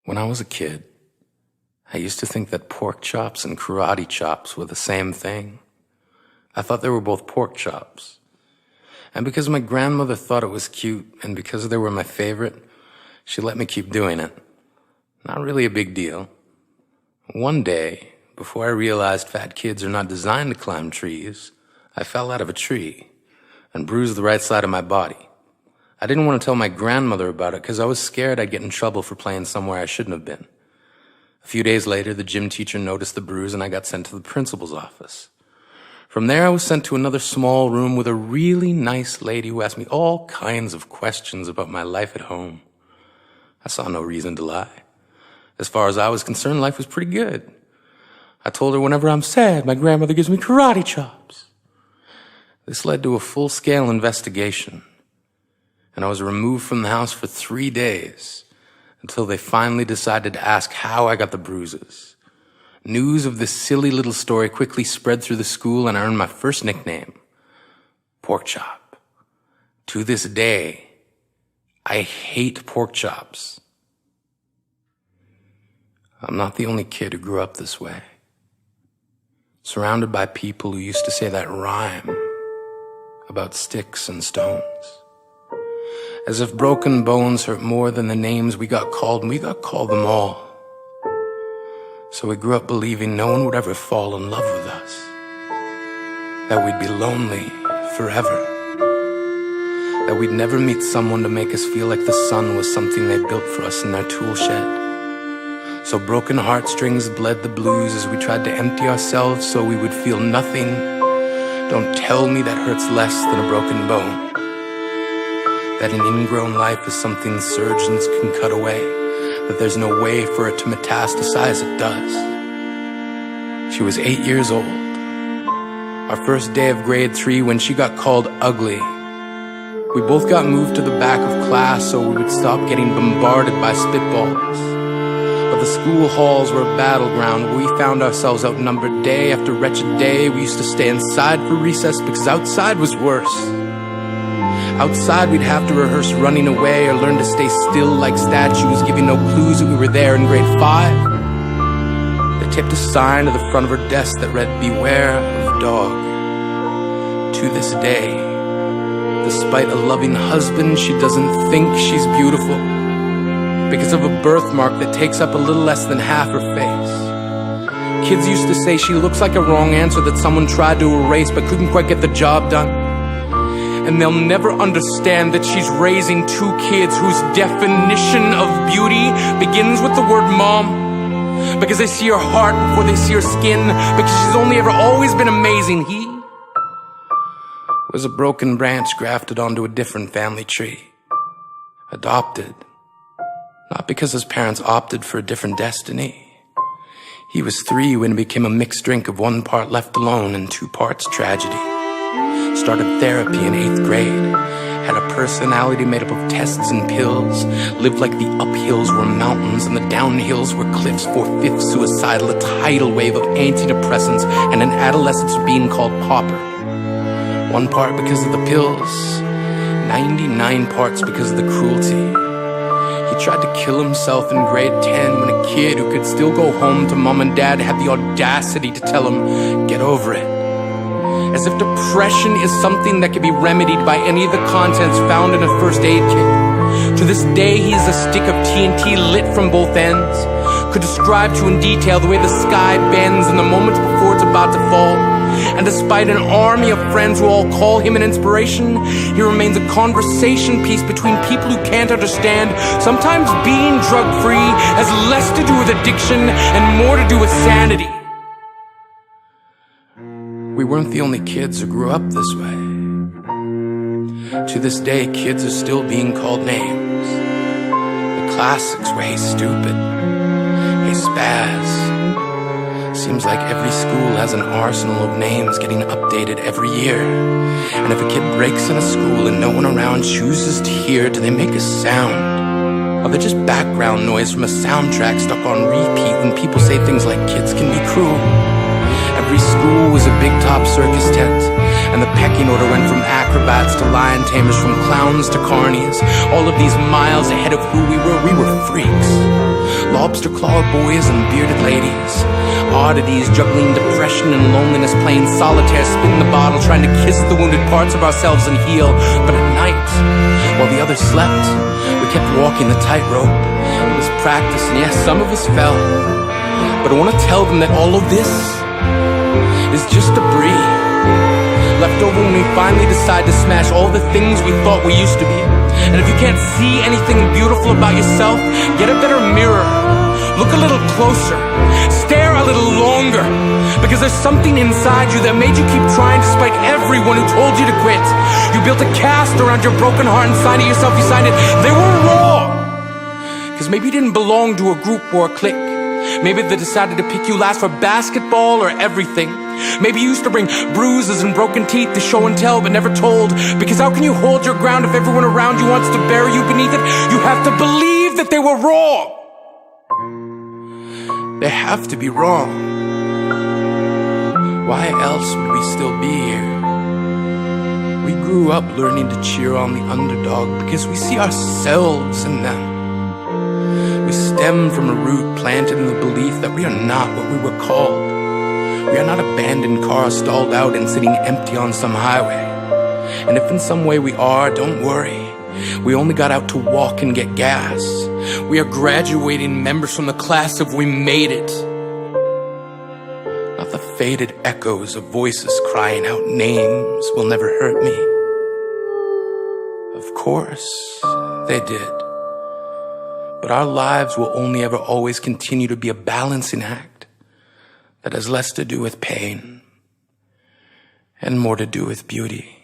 When I was a kid, I used to think that pork chops and karate chops were the same thing. I thought they were both pork chops. And because my grandmother thought it was cute, and because they were my favorite, she let me keep doing it. Not really a big deal. One day, before I realized fat kids are not designed to climb trees, I fell out of a tree and bruised the right side of my body. I didn't want to tell my grandmother about it because I was scared I'd get in trouble for playing somewhere I shouldn't have been. A few days later, the gym teacher noticed the bruise and I got sent to the principal's office. From there, I was sent to another small room with a really nice lady who asked me all kinds of questions about my life at home. I saw no reason to lie. As far as I was concerned, life was pretty good. I told her whenever I'm sad, my grandmother gives me karate chops. This led to a full-scale investigation, and I was removed from the house for 3 days until they finally decided to ask how I got the bruises. News of this silly little story quickly spread through the school, and I earned my first nickname, Pork Chop. To this day, I hate pork chops. I'm not the only kid who grew up this way, surrounded by people who used to say that rhyme about sticks and stones. As if broken bones hurt more than the names we got called, and we got called them all. So we grew up believing no one would ever fall in love with us, that we'd be lonely forever, that we'd never meet someone to make us feel like the sun was something they built for us in their tool shed. So broken heartstrings bled the blues as we tried to empty ourselves so we would feel nothing. Don't tell me that hurts less than a broken bone, that an ingrown life is something surgeons can cut away, that there's no way for it to metastasize. It does. She was 8 years old, our first day of grade 3, when she got called ugly. We both got moved to the back of class so we would stop getting bombarded by spitballs. But the school halls were a battleground where we found ourselves outnumbered day after wretched day. We used to stay inside for recess because outside was worse. Outside we'd have to rehearse running away or learn to stay still like statues, giving no clues that we were there in grade 5. They taped a sign to the front of her desk that read, "Beware of dog." To this day, despite a loving husband, she doesn't think she's beautiful because of a birthmark that takes up a little less than half her face. Kids used to say she looks like a wrong answer that someone tried to erase but couldn't quite get the job done. And they'll never understand that she's raising 2 kids whose definition of beauty begins with the word mom, because they see her heart before they see her skin, because she's only ever always been amazing. He was a broken branch grafted onto a different family tree, adopted, not because his parents opted for a different destiny. He was 3 when it became a mixed drink of 1 part left alone and 2 parts tragedy. Started therapy in 8th grade, had a personality made up of tests and pills, lived like the uphills were mountains and the downhills were cliffs, 4/5 suicidal, a tidal wave of antidepressants, and an adolescence being called pauper. 1 part because of the pills, 99 parts because of the cruelty. He tried to kill himself in grade 10 when a kid who could still go home to mom and dad had the audacity to tell him, "Get over it." As if depression is something that can be remedied by any of the contents found in a first aid kit. To this day, he is a stick of TNT lit from both ends. Could describe to you in detail the way the sky bends in the moments before it's about to fall. And despite an army of friends who all call him an inspiration, he remains a conversation piece between people who can't understand. Sometimes being drug-free has less to do with addiction and more to do with sanity. We weren't the only kids who grew up this way. To this day, kids are still being called names. The classics were, "Hey stupid," "Hey spaz." Seems like every school has an arsenal of names getting updated every year. And if a kid breaks in a school and no one around chooses to hear, do they make a sound? Or they're just background noise from a soundtrack stuck on repeat when people say things like kids can be cruel? Every school was a big top circus tent, and the pecking order went from acrobats to lion tamers, from clowns to carnies. All of these miles ahead of who we were freaks. lobster claw boys and bearded ladies, oddities juggling depression and loneliness, playing solitaire, spinning the bottle, trying to kiss the wounded parts of ourselves and heal. But at night, while the others slept, we kept walking the tightrope. It was practice, and yes, some of us fell. But I want to tell them that all of this is just debris left over when we finally decide to smash all the things we thought we used to be. And if you can't see anything beautiful about yourself, get a better mirror. Look a little closer. Stare a little longer. Because there's something inside you that made you keep trying despite everyone who told you to quit. You built a cast around your broken heart and signed it yourself. You signed it. They were wrong. Because maybe you didn't belong to a group or a clique. Maybe they decided to pick you last for basketball or everything. Maybe you used to bring bruises and broken teeth to show and tell but never told. Because how can you hold your ground if everyone around you wants to bury you beneath it? You have to believe that they were wrong. They have to be wrong. Why else would we still be here? We grew up learning to cheer on the underdog because we see ourselves in them. We stem from a root planted in the belief that we are not what we were called. We are not abandoned cars stalled out and sitting empty on some highway. And if in some way we are, don't worry. We only got out to walk and get gas. We are graduating members from the class of We Made It. Not the faded echoes of voices crying out names will never hurt me. Of course, they did. But our lives will only ever always continue to be a balancing act that has less to do with pain and more to do with beauty.